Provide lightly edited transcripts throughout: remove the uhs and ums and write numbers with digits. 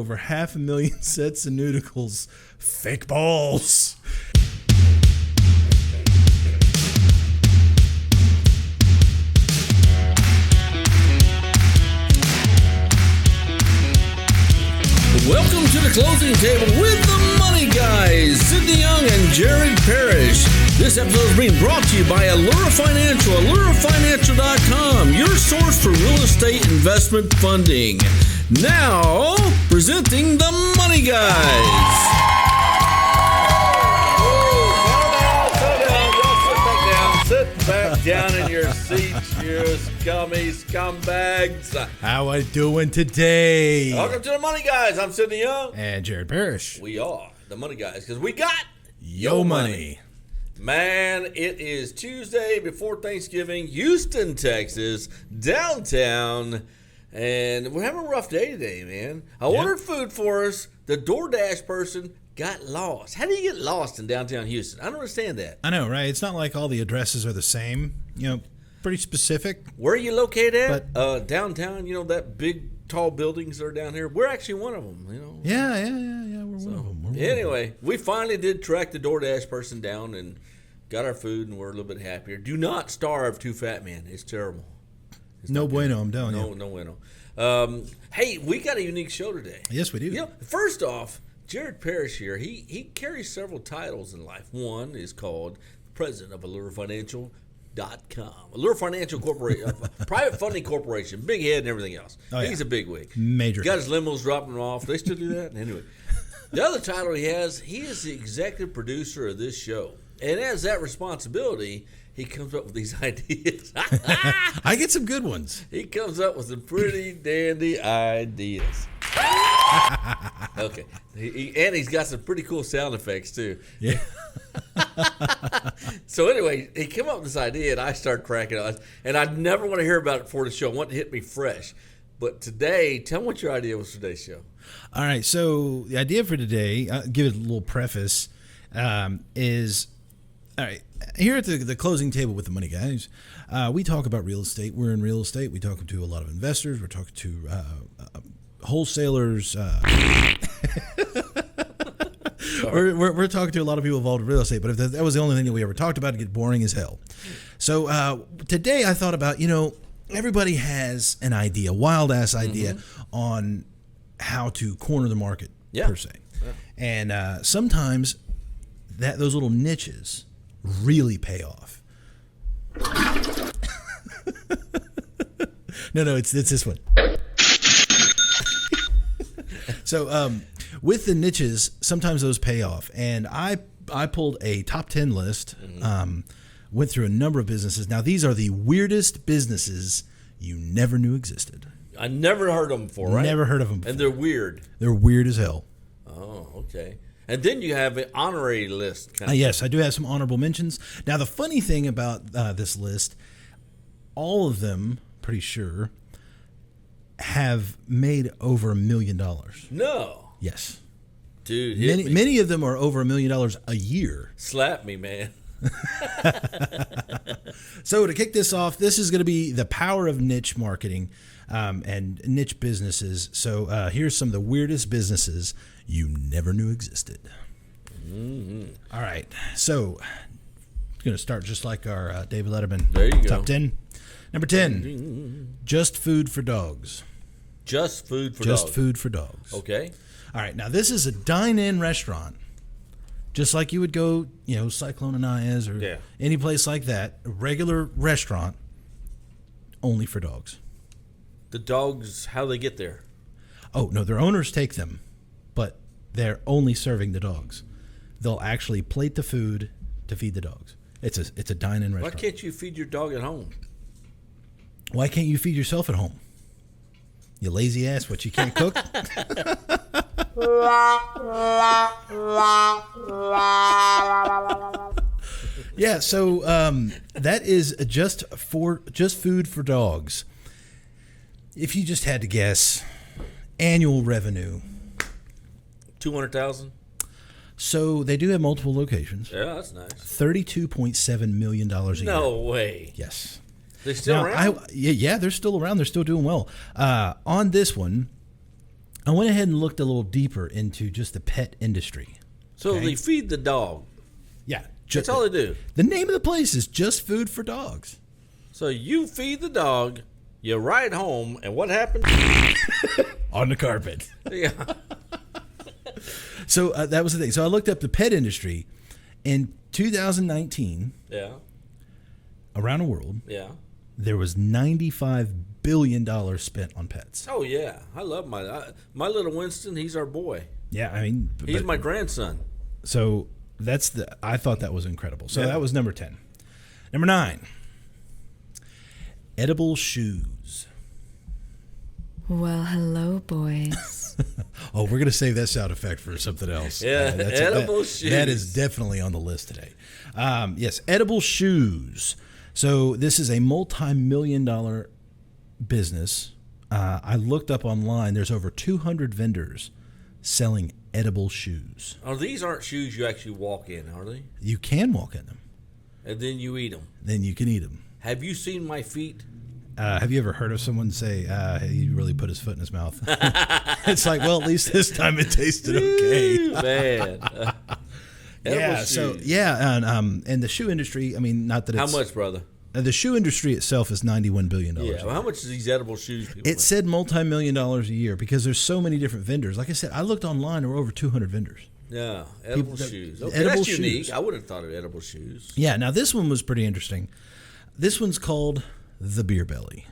Over 500,000 sets of nudicles. Fake balls. Welcome to the closing table with the Money Guys, Sidney Young and Jared Parrish. This episode is being brought to you by Allura Financial, AlluraFinancial.com, your source for real estate investment funding. Now, presenting the Money Guys. Sit back down in your seats, you scummy scumbags. How I doing today? Welcome to the Money Guys. I'm Sidney Young. And Jared Parrish. We are the Money Guys because we got Yo money. Man, it is Tuesday before Thanksgiving, Houston, Texas, downtown, and we're having a rough day today, man. I ordered food for us. The DoorDash person got lost. How do you get lost in downtown Houston? I don't understand that. I know, right? It's not like all the addresses are the same. You know, pretty specific. Where are you located at? Downtown, you know, that big, tall buildings that are down here. We're actually one of them, you know. Yeah. We're one of them. Anyway, we finally did track the DoorDash person down and got our food, and we're a little bit happier. Do not starve two fat men. It's terrible. It's no bueno, I'm telling you. No bueno. Hey, we got a unique show today. Yes, we do. You know, first off, Jared Parrish here, he carries several titles in life. One is called President of AlluraFinancial.com. Allura Financial Corporation, private funding corporation, big head and everything else. He's a bigwig. Major. Got his limos dropping off. They still do that? Anyway. The other title he has, he is the executive producer of this show. And as that responsibility, he comes up with these ideas. I get some good ones. He comes up with some pretty dandy ideas. Okay. And he's got some pretty cool sound effects, too. Yeah. So anyway, he came up with this idea, and I started cracking up. And I never want to hear about it before the show. I want it to hit me fresh. But today, tell me what your idea was for today's show. All right. So the idea for today, I'll give it a little preface, is... All right, here at the closing table with the Money Guys, we talk about real estate. We're in real estate. We talk to a lot of investors. We're talking to wholesalers. We're talking to a lot of people involved in real estate. But if that was the only thing that we ever talked about, it'd get boring as hell. So today I thought about, everybody has an idea, wild-ass idea on how to corner the market, per se. Yeah. And sometimes those little niches really pay off. No, it's this one. So with the niches, sometimes those pay off. And I pulled a top 10 list, went through a number of businesses. Now, these are the weirdest businesses you never knew existed. I never heard of them before, right? Never heard of them before. And they're weird. They're weird as hell. Oh, okay. And then you have an honorary list. Yes, I do have some honorable mentions. Now, the funny thing about this list, all of them, pretty sure, have made over $1 million. No. Yes. Dude, many of them are over $1 million a year. Slap me, man. So to kick this off, this is going to be the power of niche marketing and niche businesses. So here's some of the weirdest businesses you never knew existed. All right. So I'm going to start just like our David Letterman. There you go. Top 10. Number 10, Just Food for Dogs. Just Food for Dogs. Just Food for Dogs. Okay. All right. Now, this is a dine-in restaurant. Just like you would go, Cyclone Anayas or any place like that, a regular restaurant, only for dogs. The dogs, how do they get there? Oh, no, their owners take them, but they're only serving the dogs. They'll actually plate the food to feed the dogs. It's a dine-in restaurant. Why can't you feed your dog at home? Why can't you feed yourself at home? You lazy ass, what, you can't cook? Yeah, so that is just Food for Dogs. If you just had to guess, annual revenue. 200,000. So they do have multiple locations. Yeah, that's nice. $32.7 million a year. No way. Yes. They're still around? Yeah, they're still around. They're still doing well. On this one, I went ahead and looked a little deeper into just the pet industry. So Okay. they feed the dog. Yeah. That's all they do. The name of the place is Just Food for Dogs. So you feed the dog, you ride home, and what happens? On the carpet. Yeah. So that was the thing. So I looked up the pet industry. In 2019, Yeah. around the world, Yeah. there was $95 billion spent on pets. Oh yeah, I love my little Winston. He's our boy. Yeah, I mean, He's my grandson. So I thought that was incredible. So Yeah. that was number 10. Number 9, edible shoes. Well, hello, boys. Oh, we're gonna save that sound effect for something else. Yeah, edible shoes. That is definitely on the list today. Yes, edible shoes. So this is a multi-million-dollar business. I looked up online. There's over 200 vendors selling edible shoes. Oh, these aren't shoes you actually walk in, are they? You can walk in them. And then you eat them. Then you can eat them. Have you seen my feet? Have you ever heard of someone say, he really put his foot in his mouth? It's like, well, at least this time it tasted okay. Man. Edible shoes. And the shoe industry, I mean, not that How it's... much, brother? The shoe industry itself is $91 billion. Yeah. Well, how much is these edible shoes people It make? said multi-million dollars a year because there's so many different vendors. Like I said, I looked online, there were over 200 vendors. Yeah, edible People- shoes. Okay, edible that's shoes. unique. I would have thought of edible shoes. Yeah, now this one was pretty interesting. This one's called the Beer Belly.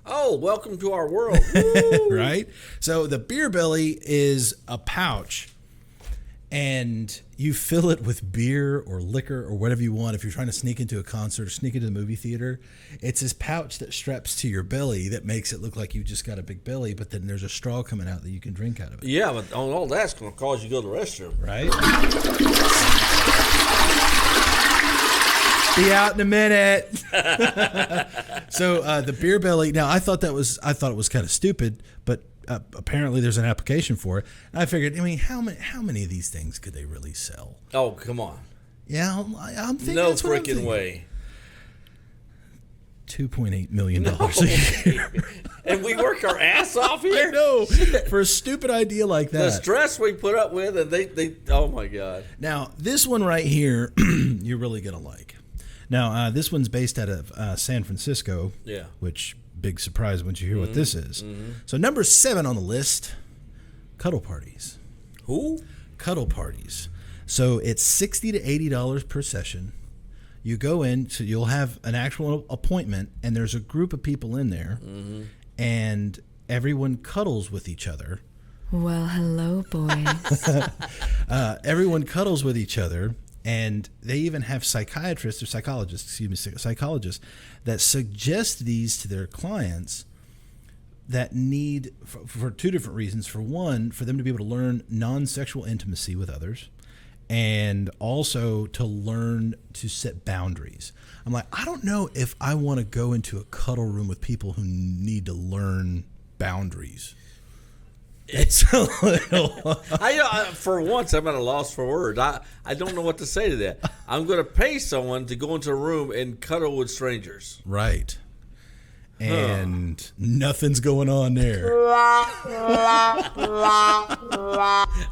Oh, welcome to our world. Woo. Right? So the Beer Belly is a pouch, and you fill it with beer or liquor or whatever you want. If you're trying to sneak into a concert or sneak into the movie theater, it's this pouch that straps to your belly that makes it look like you just got a big belly, but then there's a straw coming out that you can drink out of it. Yeah, but all that's going to cause you to go to the restroom. Right? Be out in a minute. So the Beer Belly. Now I thought it was kind of stupid, but apparently there's an application for it. And I figured, I mean, how many of these things could they really sell? Oh, come on. Yeah, I'm thinking. No that's what I'm freaking thinking. way. $2.8 million a year. And we work our ass off I here? know, for a stupid idea like The that. stress we put up with, and they oh my God. Now, this one right here, you're really going to like. Now, this one's based out of San Francisco, Yeah. which, big surprise once you hear what this is. So, number 7 on the list, cuddle parties. Who? Cuddle parties. So, it's $60 to $80 per session. You go in, so you'll have an actual appointment, and there's a group of people in there, and everyone cuddles with each other. Well, hello, boys. Everyone cuddles with each other, and they even have psychiatrists that suggest these to their clients that need, for two different reasons. For one, for them to be able to learn non-sexual intimacy with others, and also to learn to set boundaries. I'm like, I don't know if I want to go into a cuddle room with people who need to learn boundaries. It's a little... For once, I'm at a loss for words. I don't know what to say to that. I'm going to pay someone to go into a room and cuddle with strangers. Right. And nothing's going on there. I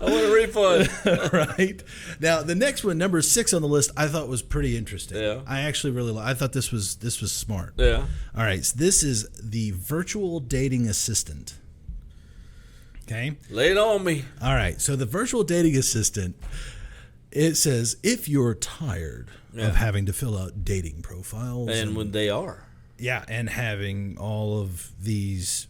want a refund. Right. Now, the next one, number 6 on the list, I thought was pretty interesting. Yeah. I actually really I thought this was smart. Yeah. All right. So this is the virtual dating assistant. Okay. Lay it on me. All right. So the virtual dating assistant, it says, if you're tired of having to fill out dating profiles. And when they are. Yeah, and having all of these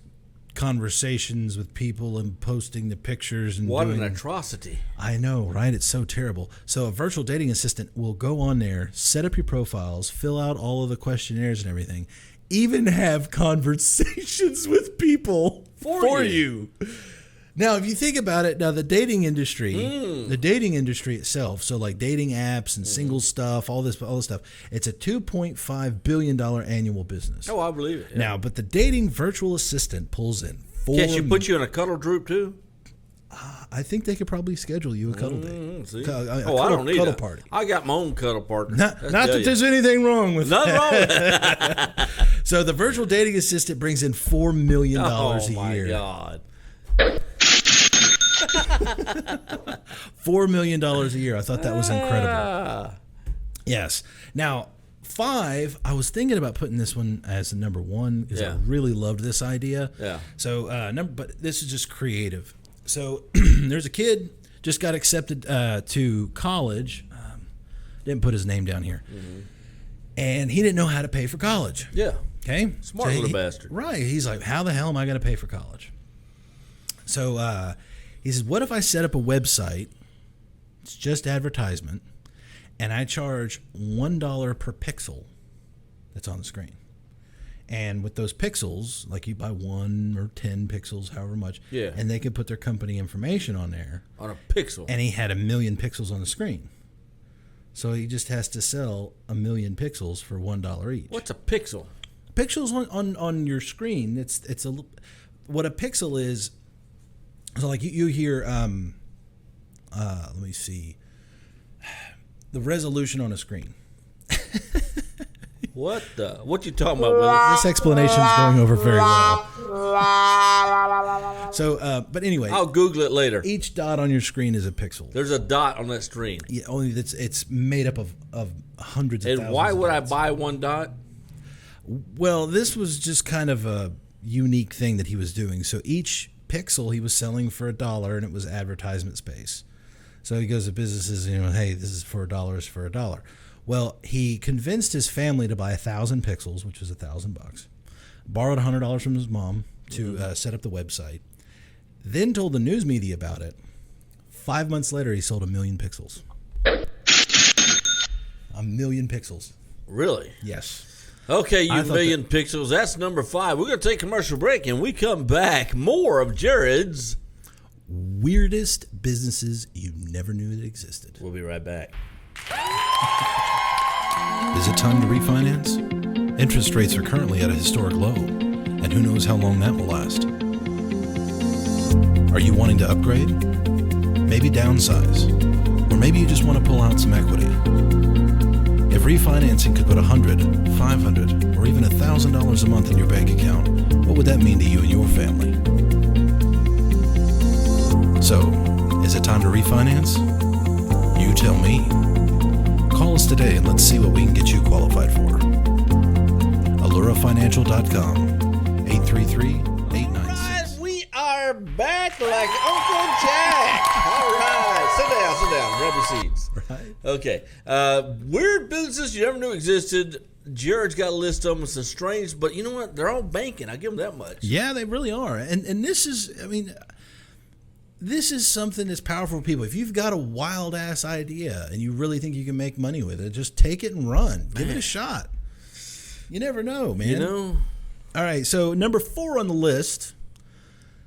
conversations with people and posting the pictures and What doing, an atrocity. I know, right? It's so terrible. So a virtual dating assistant will go on there, set up your profiles, fill out all of the questionnaires and everything, even have conversations with people for you. Now, if you think about it, the dating industry itself, so like dating apps and single stuff, all this stuff, it's a $2.5 billion annual business. Oh, I believe it. Yeah. Now, but the dating virtual assistant pulls in Can't she put you in a cuddle droop too? I think they could probably schedule you a cuddle date. See? I don't need cuddle a party. I got my own cuddle partner. Not that there's anything wrong with Nothing wrong with that. So the virtual dating assistant brings in $4 million Oh a my year. God. $4 million a year. I thought that was incredible. Yes. Now, 5, I was thinking about putting this one as a number 1 because I really loved this idea. Yeah. So, but this is just creative. So, there's a kid just got accepted to college. Didn't put his name down here. Mm-hmm. And he didn't know how to pay for college. Yeah. Okay? Smart little bastard. Right. He's like, how the hell am I going to pay for college? So he says, what if I set up a website, it's just advertisement, and I charge $1 per pixel that's on the screen. And with those pixels, like you buy 1 or 10 pixels, however much, and they could put their company information on there. On a pixel. And he had 1 million pixels on the screen. So he just has to sell 1 million pixels for $1 each. What's a pixel? Pixels on your screen. It's what a pixel is. So like you hear, let me see, the resolution on a screen. What you talking about, Willie? This explanation is going over very well. So, but anyway, I'll Google it later. Each dot on your screen is a pixel. There's a dot on that screen. Yeah, only it's made up of hundreds of thousands. And why would I dots. buy 1 dot? Well, this was just kind of a unique thing that he was doing. So each pixel he was selling for $1, and it was advertisement space. So he goes to businesses, hey, this is for $1, it's for $1. Well, he convinced his family to buy 1,000 pixels, which was $1,000. Borrowed $100 from his mom to set up the website. Then told the news media about it. 5 months later, he sold 1 million pixels. 1 million pixels. Really? Yes. Okay, you million pixels. That's number 5. We're going to take a commercial break, and we come back. More of Jared's weirdest businesses you never knew that existed. We'll be right back. Is it time to refinance? Interest rates are currently at a historic low, and who knows how long that will last. Are you wanting to upgrade? Maybe downsize? Or maybe you just want to pull out some equity? If refinancing could put $100, $500, or even $1,000 a month in your bank account, what would that mean to you and your family? So, is it time to refinance? You tell me. Call us today and let's see what we can get you qualified for. AlluraFinancial.com, 833-896. We are back like Uncle Jack. All right. Sit down. Grab your seats. Right. Okay. Weird businesses you never knew existed. Jared's got a list of them. Some strange, but you know what? They're all banking. I give them that much. Yeah, they really are. And this is, this is something that's powerful for people. If you've got a wild ass idea and you really think you can make money with it, just take it and run. Give it a shot. You never know, man. All right, so number 4 on the list.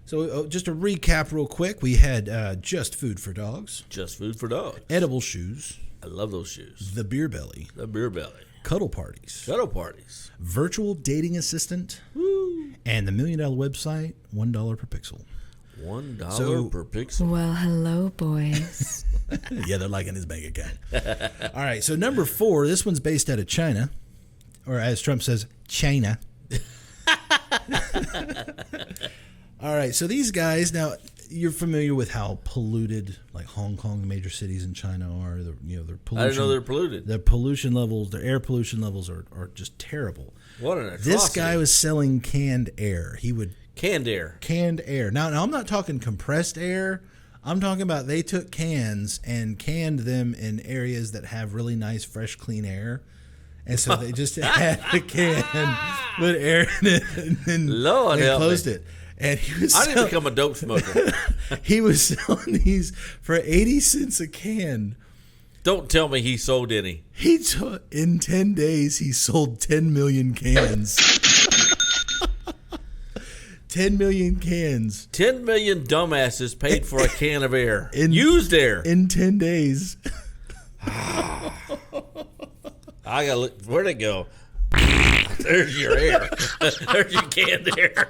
So just to recap real quick, we had Just Food for Dogs. Just Food for Dogs. Edible Shoes. I love those shoes. The Beer Belly. The Beer Belly. Cuddle Parties. Cuddle Parties. Virtual Dating Assistant. Woo. And the $1 Million website, $1 per pixel. $1 per pixel. Well, hello, boys. Yeah, they're liking his bank account. All right, so number 4, this one's based out of China, or as Trump says, China. All right, so these guys, now you're familiar with how polluted, like Hong Kong, the major cities in China are. Their pollution. I didn't know they're polluted. Their pollution levels, their air pollution levels are just terrible. What an atrocity. This guy was selling canned air. He would canned air. Now I'm not talking compressed air. I'm talking about they took cans and canned them in areas that have really nice, fresh, clean air. And so they just had a can, put air in it, and then Lord they help closed me. it. And he was I need to become a dope smoker. He was selling these for 80 cents a can. Don't tell me he sold any. In 10 days, he sold 10 million cans. 10 million cans. 10 million dumbasses paid for a can of air. Used air. In 10 days. I got look. Where'd it go? There's your air. There's your canned air.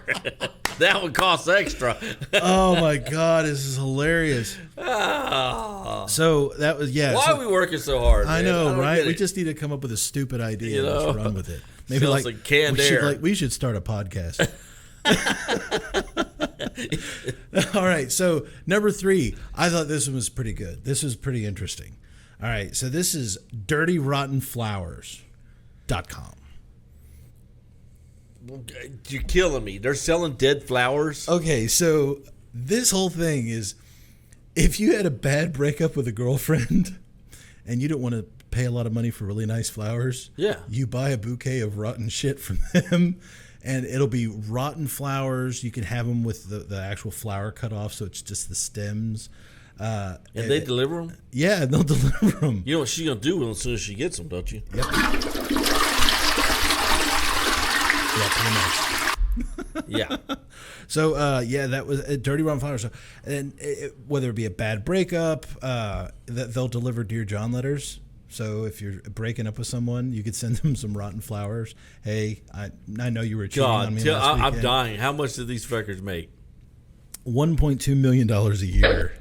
That one costs extra. Oh my God, this is hilarious. So that was Why are we working so hard? I man? know, right? We it. just need to come up with a stupid idea and just run with it. Maybe Smells like canned air. We should start a podcast. All right, so number 3, I thought this one was pretty good. This was pretty interesting. All right, so this is DirtyRottenFlowers.com. You're killing me. They're selling dead flowers. Okay, so this whole thing is, if you had a bad breakup with a girlfriend and you don't want to pay a lot of money for really nice flowers, Yeah. you buy a bouquet of rotten shit from them, and it'll be rotten flowers. You can have them with the actual flower cut off, so it's just the stems. And they deliver them? Yeah, and they'll deliver them. You know what she's going to do with them as soon as she gets them, don't you? Yep. Yeah, pretty much. Yeah. So, that was Dirty Rotten Flowers. So, and whether it be a bad breakup, they'll deliver Dear John letters. So if you're breaking up with someone, you could send them some rotten flowers. Hey, I know you were cheating on me last I'm weekend. dying. How much do these fuckers make? $1.2 million a year.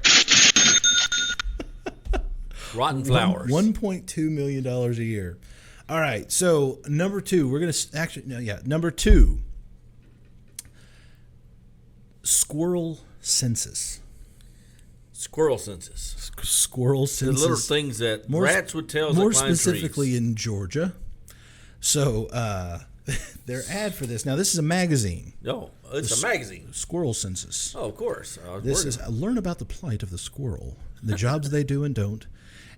Rotten flowers. $1.2 million a year. All right. So number 2, we're going to number 2. Squirrel census. Squirrel census. Squirrel census. The little things that rats would tell us more that climb specifically trees. in Georgia. So their ad for this. Now, this is a magazine. No, it's a magazine. Squirrel census. Oh, of course. This is learn about the plight of the squirrel, the jobs they do and don't,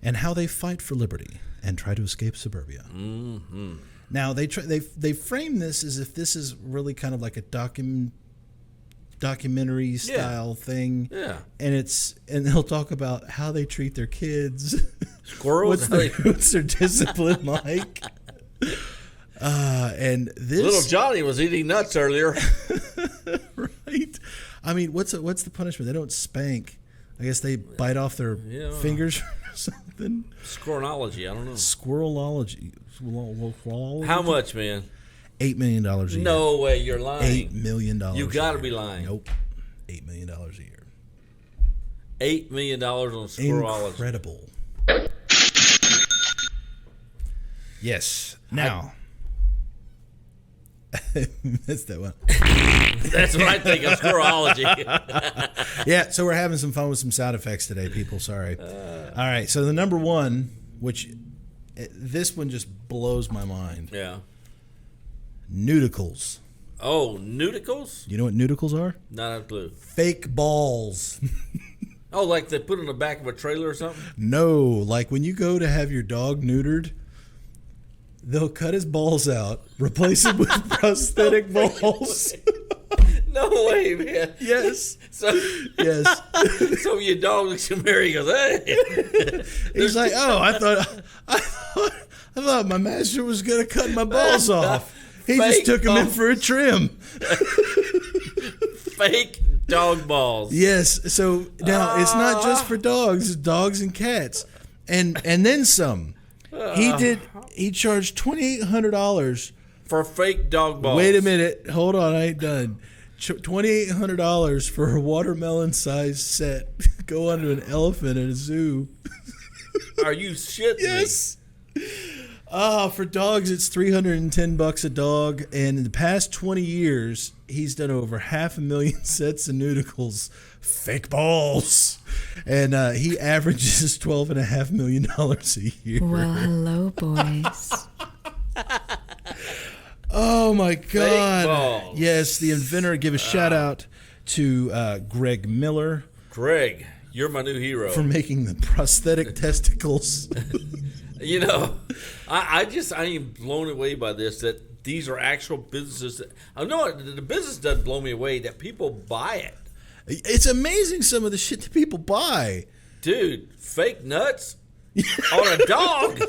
and how they fight for liberty and try to escape suburbia. Mm-hmm. Now they frame this as if this is really kind of like a documentary style thing. Yeah. And they'll talk about how they treat their kids. Squirrels. What's their discipline like? And this Little Johnny was eating nuts earlier. right. I mean, what's the punishment? They don't spank. I guess they bite off their fingers or something. Squirrelology. I don't know. Squirrelology. How much, man? $8 million a year. No way, you're lying. $8 million. You got to be lying. Nope. $8 million a year. $8 million on squirrelology. Incredible. Yes. Now. That's that one. That's what I think of squirrelology. Yeah, so we're having some fun with some sound effects today, people. Sorry. All right, so the number 1, which this one just blows my mind. Yeah. Nudicles. Oh, nudicles? You know what nudicles are? Not a clue. Fake balls. Oh, like they put in the back of a trailer or something? No, like when you go to have your dog neutered, they'll cut his balls out, replace them with prosthetic balls. No way, man. Yes. Yes. So your dog looks at Mary and goes, hey. He's like, oh, I thought my master was going to cut my balls off. He just took them in for a trim. Fake dog balls. Yes. So now it's not just for dogs; it's dogs and cats, and then some. He charged $2,800 for fake dog balls. Wait a minute. Hold on. I ain't done. $2,800 for a watermelon-sized set. Go onto an elephant at a zoo. Are you shitting Yes. For dogs, it's $310 a dog, and in the past 20 years, he's done over 500,000 sets of nudicles, fake balls, and he averages $12.5 million a year. Well, hello, boys. Oh my Fake God! balls. Yes, the inventor. Give a shout out to Greg Miller. Greg, you're my new hero. For making the prosthetic testicles. You know, I am blown away by this, that these are actual businesses. I know the business doesn't blow me away, that people buy it. It's amazing some of the shit that people buy. Dude, fake nuts on a dog.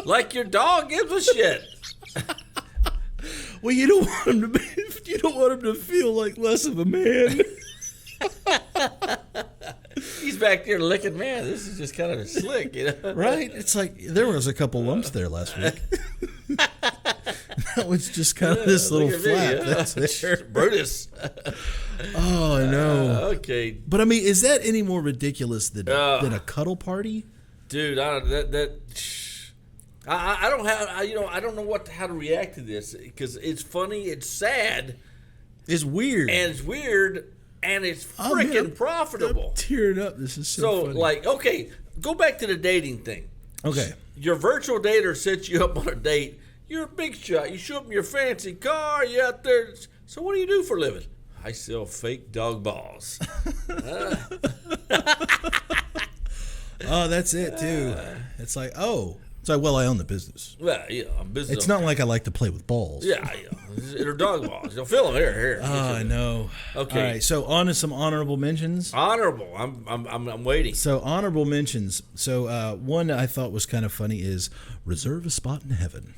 Like your dog gives a shit. Well, you don't want him to feel like less of a man. He's back there licking, man, this is just kind of slick, you know? Right? It's like there was a couple lumps there last week. That was just kind of this little flap. That's it. Brutus. Oh, no. Okay. But I mean, is that any more ridiculous than a cuddle party? Dude, I don't have, I don't know how to react to this, because it's funny, it's sad, It's weird. and it's weird, and it's Oh, man, freaking profitable. I'm tearing up. This is so funny. like, okay, go back to the dating thing. Okay. Your virtual dater sets you up on a date. You're a big shot. You show up in your fancy car. You're out there. So what do you do for a living? I sell fake dog balls. Oh, that's it too. It's like, oh, it's like, well, I own the business. Well, yeah, I'm business. It's not like I like to play with balls. Yeah, they're dog balls. You'll feel them here. Oh, I know. Okay. All right. So on to some honorable mentions. Honorable. I'm waiting. So honorable mentions. So one I thought was kind of funny is reserve a spot in heaven.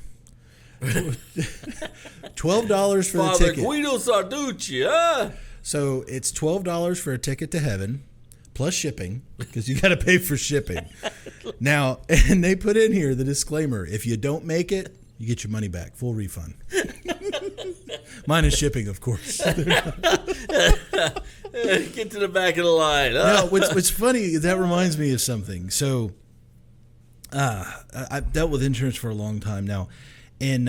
$12 for the Father ticket. Guido Sarducci, huh? So it's $12 for a ticket to heaven, plus shipping, because you got to pay for shipping. Now, and they put in here the disclaimer: if you don't make it, you get your money back, full refund. Minus shipping, of course. Get to the back of the line. Huh? Now, what's funny, that reminds me of something. So, I've dealt with insurance for a long time now. In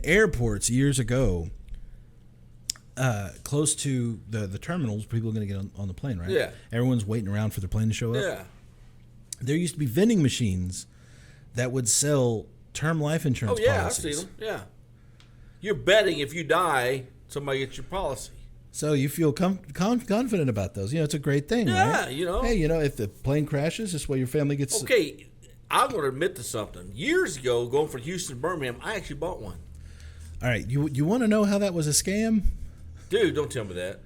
airports years ago, close to the terminals, people are going to get on the plane, right? Yeah. Everyone's waiting around for their plane to show up. Yeah. There used to be vending machines that would sell term life insurance Oh, yeah, policies. I've seen them. Yeah. You're betting if you die, somebody gets your policy. So you feel confident about those. You know, it's a great thing, Yeah, right? you know. Hey, you know, if the plane crashes, this way your family gets... Okay, I'm going to admit to something. Years ago, going from Houston to Birmingham, I actually bought one. All right, you want to know how that was a scam? Dude, don't tell me that.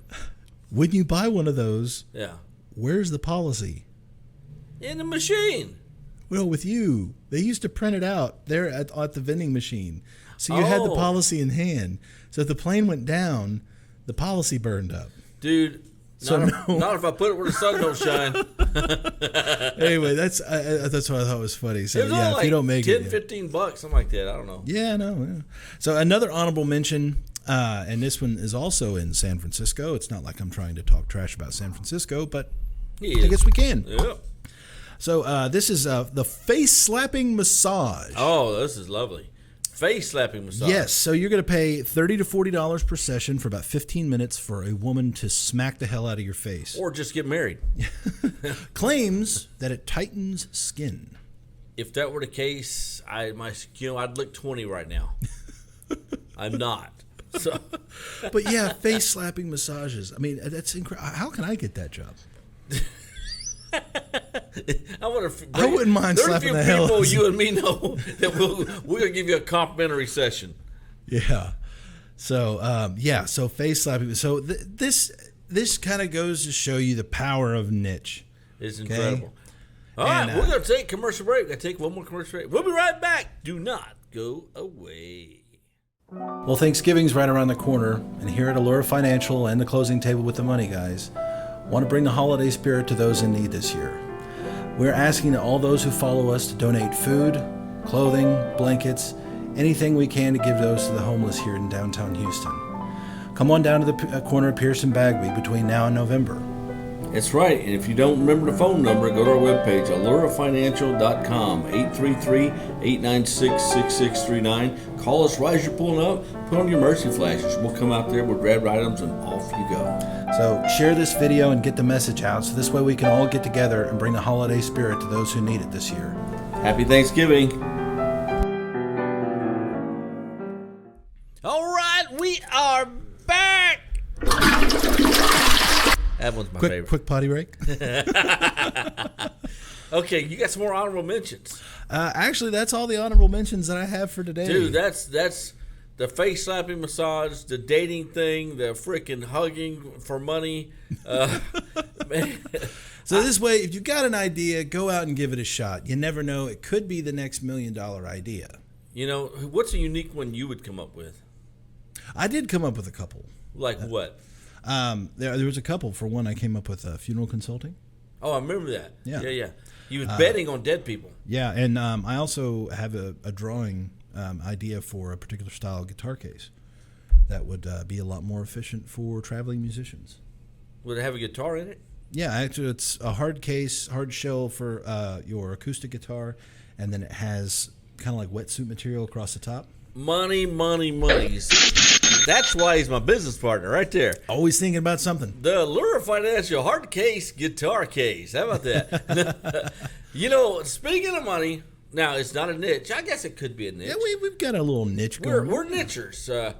When you buy one of those, Yeah. where's the policy? In the machine. Well, with you, they used to print it out there at the vending machine. So you had the Oh. policy in hand. So if the plane went down, the policy burned up. Dude, So not if I put it where the sun don't shine. Anyway, that's what I thought was funny. So It was yeah, only if like you don't make 10, it, $15, something like that. I don't know. yeah, no. Yeah. So another honorable mention, and this one is also in San Francisco. It's not like I'm trying to talk trash about San Francisco, but He I is. guess we can. Yeah. So this is the face slapping massage. Oh, this is lovely. Face slapping massage. Yes, so you're going to pay $30 to $40 per session for about 15 minutes for a woman to smack the hell out of your face. Or just get married. Claims that it tightens skin. If that were the case, I'd look 20 right now. I'm not. So But yeah, face slapping massages. I mean, that's incredible. How can I get that job? I wouldn't mind slapping the hell out People of you and me know that we're gonna give you a complimentary session. Yeah. So so face slapping. So this kind of goes to show you the power of niche. It's incredible. All And, right, we're gonna take a commercial break. We're gonna take one more commercial break. We'll be right back. Do not go away. Well, Thanksgiving's right around the corner, and here at Allura Financial and the Closing Table with the Money Guys, want to bring the holiday spirit to those in need this year. We're asking all those who follow us to donate food, clothing, blankets, anything we can to give those to the homeless here in downtown Houston. Come on down to the corner of Pierce and Bagby between now and November. That's right. And if you don't remember the phone number, go to our webpage, allurafinancial.com, 833-896-6639. Call us right as you're pulling up. Put on your mercy flashes. We'll come out there, we'll grab items, and off you go. So share this video and get the message out so this way we can all get together and bring the holiday spirit to those who need it this year. Happy Thanksgiving. All right, we are back. That one's my favorite. Quick potty break. Okay, you got some more honorable mentions. Actually, that's all the honorable mentions that I have for today. Dude, that's the face slapping massage, the dating thing, the freaking hugging for money. Man. So this way, if you got an idea, go out and give it a shot. You never know; it could be the next $1 million idea. You know, what's a unique one you would come up with? I did come up with a couple. Like what? There was a couple. For one, I came up with funeral consulting. Oh, I remember that. Yeah. You was betting on dead people. Yeah, and I also have a drawing idea for a particular style guitar case that would be a lot more efficient for traveling musicians. Would it have a guitar in it? Yeah, actually, it's a hard case, hard shell for your acoustic guitar, and then it has kind of like wetsuit material across the top. Money, money, money. That's why he's my business partner right there. Always thinking about something. The Allura Financial hard case guitar case. How about that? Speaking of money, now it's not a niche. I guess it could be a niche. Yeah, we've got a little niche going. We're nichers.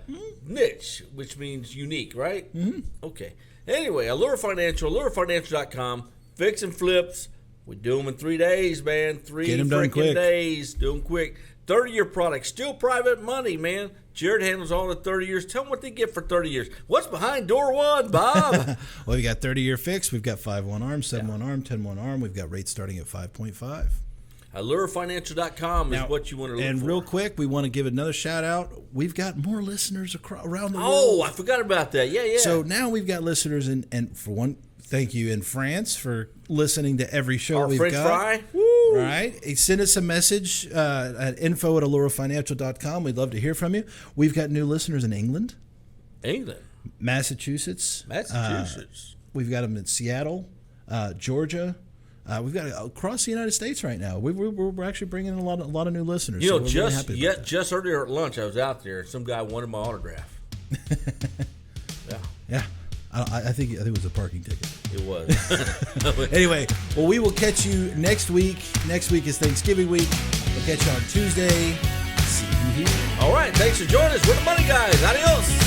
Niche, which means unique, right? Mm-hmm. Okay. Anyway, Allura Financial, AlluraFinancial.com. Fix and flips. We do them in 3 days, man. Get 'em done quick. Days. Do them quick. 30-year products. Still private money, man. Jared handles all the 30 years. Tell them what they get for 30 years. What's behind door one, Bob? Well, we got 30-year fixed. We've got 5-1 arm, 7-1 arm, 10-1 arm. We've got rates starting at 5.5. AlluraFinancial.com is what you want to look and for. real quick, we want to give another shout out. We've got more listeners around the world. Oh, I forgot about that. Yeah. So now we've got listeners, and for one, thank you in France for listening to every show Our we've French got. fry. Woo. Right. Send us a message at info@allurafinancial.com. We'd love to hear from you. We've got new listeners in England. Massachusetts. We've got them in Seattle, Georgia. We've got across the United States right now. We're actually bringing in a lot of new listeners. You know, so we're really happy about that. just earlier at lunch, I was out there, and some guy wanted my autograph. Yeah. I think it was a parking ticket. It was. Anyway, well, we will catch you next week. Next week is Thanksgiving week. We'll catch you on Tuesday. See you here. All right. Thanks for joining us. We're the Money Guys. Adios.